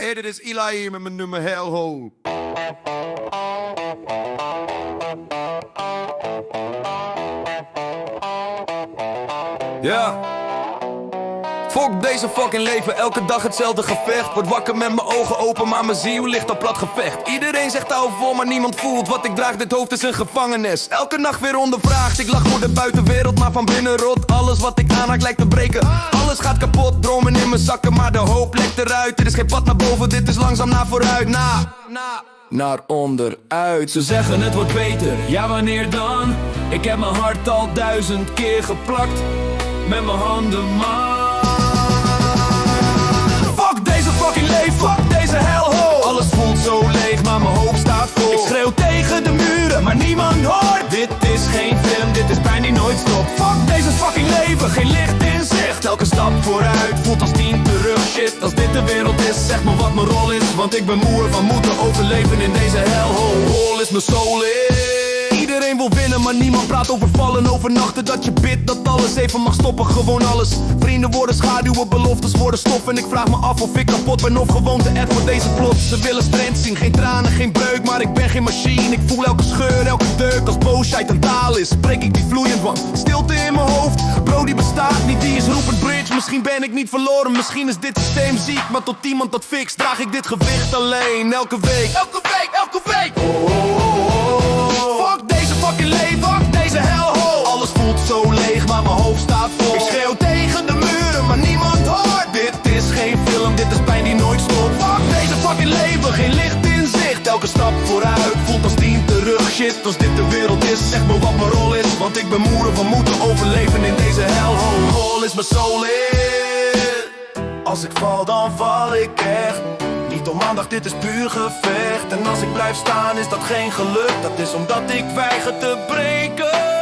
Hey, dit is Eli hier met mijn nummer Hellhole. Ja. Fuck deze fucking leven, elke dag hetzelfde gevecht. Word wakker met mijn ogen open, maar mijn ziel ligt op plat gevecht. Iedereen zegt hou vol, maar niemand voelt wat ik draag. Dit hoofd is een gevangenis, elke nacht weer ondervraagd. Ik lach voor de buitenwereld, maar van binnen rot. Alles wat ik aanraak lijkt te breken. Alles gaat kapot, dromen in mijn zakken, maar de hoop lekt eruit. Er is geen pad naar boven, dit is langzaam naar vooruit. Naar onderuit. Ze zeggen het wordt beter, ja wanneer dan? Ik heb mijn hart al 1000 keer geplakt. Met mijn handen maar. Fuck deze fucking leven, fuck deze hellhole. Alles voelt zo leeg, maar mijn hoofd staat vol. Ik schreeuw tegen de muren, maar niemand hoort. Dit is geen film, dit is pijn die nooit stopt. Fuck deze fucking leven, geen licht in zicht. Elke stap vooruit voelt als 10 terug. Shit, als dit de wereld is, zeg me wat mijn rol is. Want ik ben moe van moeten overleven in deze hellhole. Hol is mijn soul in. Iedereen wil winnen, maar niemand praat over vallen. Overnachten dat je bidt, dat alles even mag stoppen. Gewoon alles. Vrienden worden schaduwen, beloftes worden stof. En ik vraag me af of ik kapot ben of gewoon te erg voor deze plot. Ze willen strand zien, geen tranen, geen breuk. Maar ik ben geen machine, ik voel elke scheur, elke deuk. Als boosheid een taal is, spreek ik die vloeiend van stilte in mijn hoofd. Bro die bestaat niet, die is Rupert Bridge. Misschien ben ik niet verloren, misschien is dit systeem ziek. Maar tot iemand dat fixt, draag ik dit gewicht alleen. Elke week, elke week, elke week. Fuck deze fucking leven, fuck deze hellhole. Alles voelt zo leeg, maar mijn hoofd staat vol. Ik schreeuw tegen de muren, maar niemand hoort. Dit is geen film, dit is pijn die nooit stopt. Fuck deze fucking leven, geen licht in zicht. Elke stap vooruit voelt als 10 terug. Shit, als dit de wereld is, zeg me wat mijn rol is. Want ik ben moe van moeten overleven in deze hellhole. Hol is mijn soul in. Als ik val, dan val ik echt. Niet om aandacht, dit is puur gevecht. En als ik blijf staan is dat geen geluk. Dat is omdat ik weiger te breken.